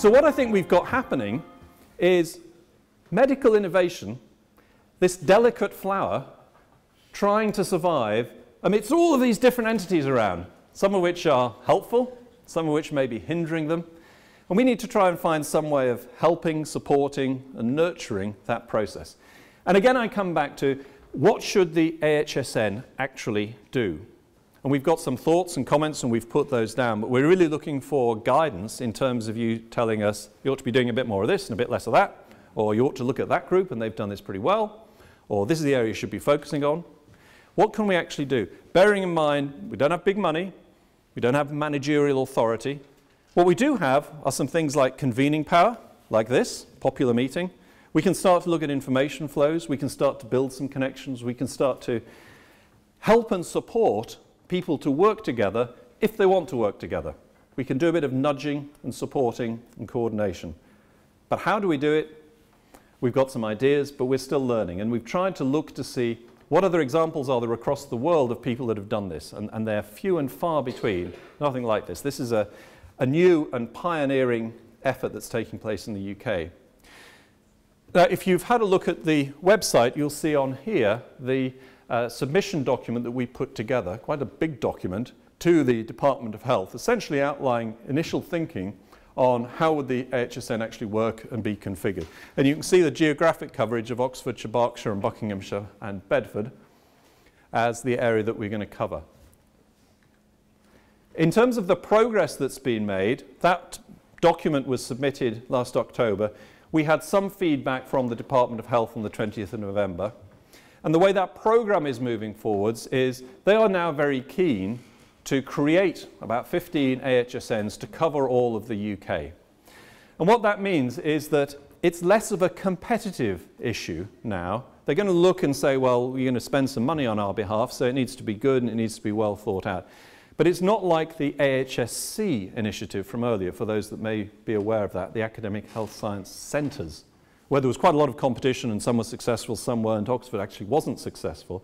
So what I think we've got happening is medical innovation, this delicate flower, trying to survive amidst all of these different entities around, some of which are helpful, some of which may be hindering them. And we need to try and find some way of helping, supporting, and nurturing that process. And again, I come back to what should the AHSN actually do? And we've got some thoughts and comments, and we've put those down, but we're really looking for guidance in terms of you telling us you ought to be doing a bit more of this and a bit less of that, or you ought to look at that group and they've done this pretty well, or this is the area you should be focusing on. What can we actually do? Bearing in mind, we don't have big money, we don't have managerial authority. What we do have are some things like convening power, like this, popular meeting. We can start to look at information flows, we can start to build some connections, we can start to help and support people to work together if they want to work together. We can do a bit of nudging and supporting and coordination. But how do we do it? We've got some ideas, but we're still learning, and we've tried to look to see what other examples are there across the world of people that have done this, and they're few and far between. Nothing like this. This is a new and pioneering effort that's taking place in the UK. Now, if you've had a look at the website, you'll see on here the submission document that we put together, quite a big document, to the Department of Health, essentially outlining initial thinking on how would the AHSN actually work and be configured. And you can see the geographic coverage of Oxfordshire, Berkshire and Buckinghamshire and Bedford as the area that we're going to cover. In terms of the progress that's been made, that document was submitted last October. We had some feedback from the Department of Health on the 20th of November. And the way that program is moving forwards is they are now very keen to create about 15 AHSNs to cover all of the UK. And what that means is that it's less of a competitive issue now. They're going to look and say, well, we're going to spend some money on our behalf, so it needs to be good and it needs to be well thought out. But it's not like the AHSC initiative from earlier, for those that may be aware of that, the Academic Health Science Centres, where there was quite a lot of competition and some were successful, some weren't. Oxford actually wasn't successful.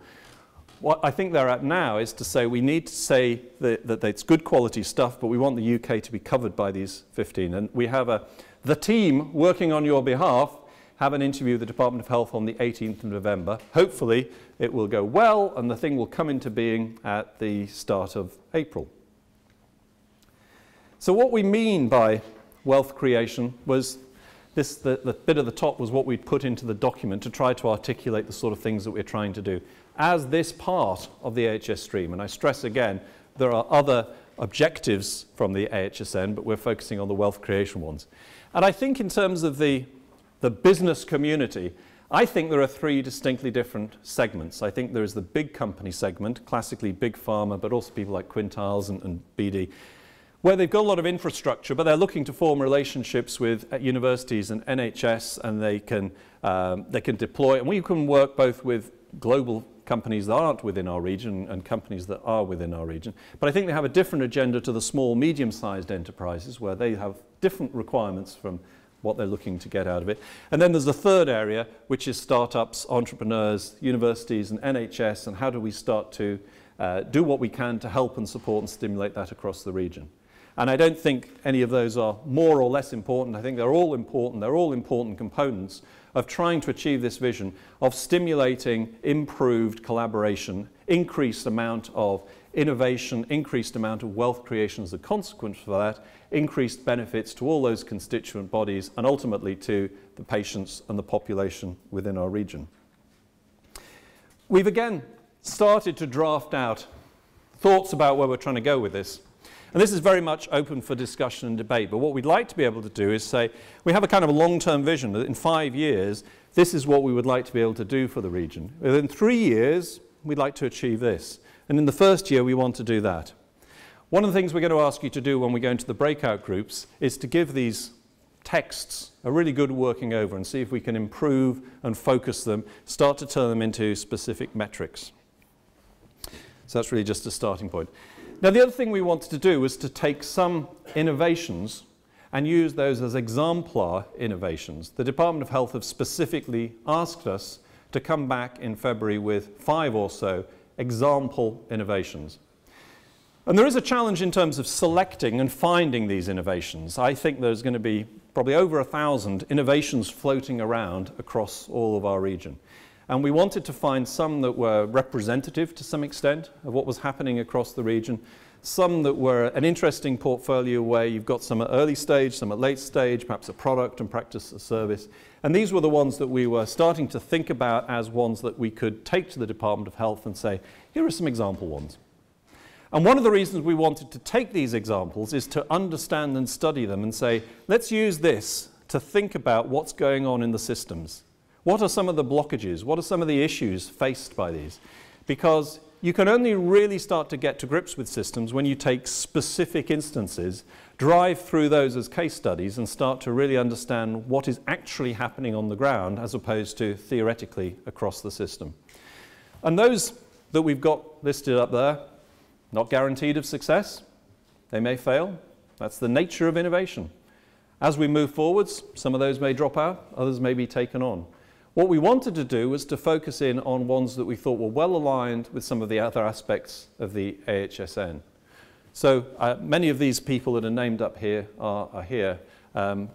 What I think they're at now is to say we need to say that it's good quality stuff, but we want the UK to be covered by these 15. And we have the team working on your behalf have an interview with the Department of Health on the 18th of November. Hopefully it will go well and the thing will come into being at the start of April. So what we mean by wealth creation was this, the bit at the top was what we'd put into the document to try to articulate the sort of things that we're trying to do as this part of the AHS stream. And I stress again, there are other objectives from the AHSN, but we're focusing on the wealth creation ones. And I think in terms of the business community, I think there are three distinctly different segments. I think there is the big company segment, classically big pharma, but also people like Quintiles and BD, where they've got a lot of infrastructure, but they're looking to form relationships with universities and NHS, and they can deploy, and we can work both with global companies that aren't within our region and companies that are within our region. But I think they have a different agenda to the small, medium-sized enterprises, where they have different requirements from what they're looking to get out of it. And then there's the third area, which is startups, entrepreneurs, universities and NHS, and how do we start to do what we can to help and support and stimulate that across the region. And I don't think any of those are more or less important. I think they're all important. They're all important components of trying to achieve this vision of stimulating improved collaboration, increased amount of innovation, increased amount of wealth creation as a consequence for that, increased benefits to all those constituent bodies and ultimately to the patients and the population within our region. We've again started to draft out thoughts about where we're trying to go with this. And this is very much open for discussion and debate, but what we'd like to be able to do is say, we have a kind of a long-term vision that in 5 years, this is what we would like to be able to do for the region. Within 3 years, we'd like to achieve this. And in the first year, we want to do that. One of the things we're going to ask you to do when we go into the breakout groups is to give these texts a really good working over and see if we can improve and focus them, start to turn them into specific metrics. So that's really just a starting point. Now, the other thing we wanted to do was to take some innovations and use those as exemplar innovations. The Department of Health have specifically asked us to come back in February with 5 or so example innovations. And there is a challenge in terms of selecting and finding these innovations. I think there's going to be probably over 1,000 innovations floating around across all of our region. And we wanted to find some that were representative to some extent of what was happening across the region, some that were an interesting portfolio where you've got some at early stage, some at late stage, perhaps a product and practice a service. And these were the ones that we were starting to think about as ones that we could take to the Department of Health and say, here are some example ones. And one of the reasons we wanted to take these examples is to understand and study them and say, let's use this to think about what's going on in the systems. What are some of the blockages? What are some of the issues faced by these? Because you can only really start to get to grips with systems when you take specific instances, drive through those as case studies, and start to really understand what is actually happening on the ground as opposed to theoretically across the system. And those that we've got listed up there, not guaranteed of success. They may fail. That's the nature of innovation. As we move forwards, some of those may drop out, others may be taken on. What we wanted to do was to focus in on ones that we thought were well aligned with some of the other aspects of the AHSN. So many of these people that are named up here are here.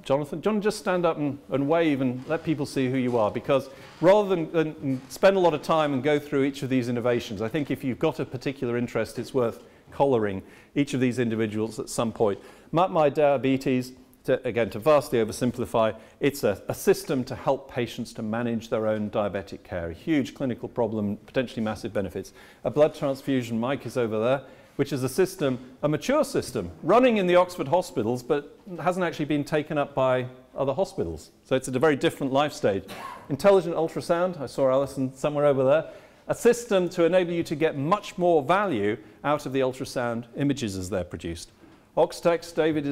Jonathan, just stand up and wave and let people see who you are, because rather than spend a lot of time and go through each of these innovations, I think if you've got a particular interest, it's worth collaring each of these individuals at some point. My Diabetes, again, to vastly oversimplify, it's a system to help patients to manage their own diabetic care. A huge clinical problem, potentially massive benefits. A blood transfusion, Mike is over there, which is a system, a mature system, running in the Oxford hospitals, but hasn't actually been taken up by other hospitals. So it's at a very different life stage. Intelligent ultrasound, I saw Alison somewhere over there, a system to enable you to get much more value out of the ultrasound images as they're produced. Oxtex, David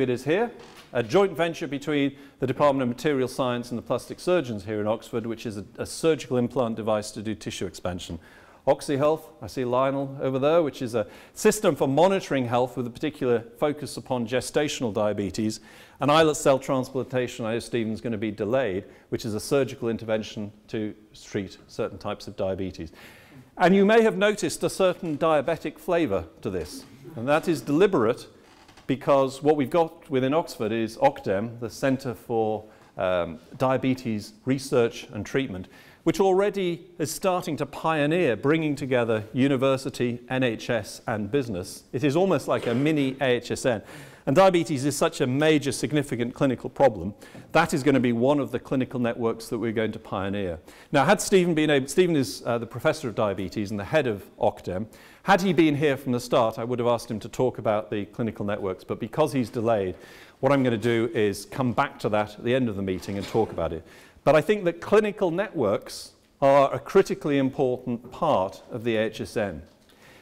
is here, a joint venture between the Department of Material Science and the plastic surgeons here in Oxford, which is a surgical implant device to do tissue expansion. OxyHealth, I see Lionel over there, which is a system for monitoring health with a particular focus upon gestational diabetes. And islet cell transplantation, I know Stephen's going to be delayed, which is a surgical intervention to treat certain types of diabetes. And you may have noticed a certain diabetic flavour to this. And that is deliberate, because what we've got within Oxford is OCDEM, the Centre for Diabetes Research and Treatment, which already is starting to pioneer bringing together university, NHS and business. It is almost like a mini AHSN. And diabetes is such a major, significant clinical problem. That is going to be one of the clinical networks that we're going to pioneer. Now, had Stephen been able, Stephen is the professor of diabetes and the head of OCDEM. Had he been here from the start, I would have asked him to talk about the clinical networks, but because he's delayed, what I'm going to do is come back to that at the end of the meeting and talk about it. But I think that clinical networks are a critically important part of the AHSN.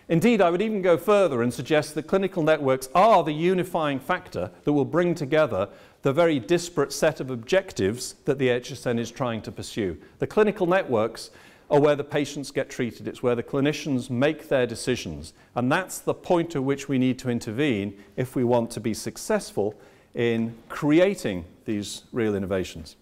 Indeed, I would even go further and suggest that clinical networks are the unifying factor that will bring together the very disparate set of objectives that the AHSN is trying to pursue. The clinical networks are where the patients get treated. It's where the clinicians make their decisions. And that's the point at which we need to intervene if we want to be successful in creating these real innovations.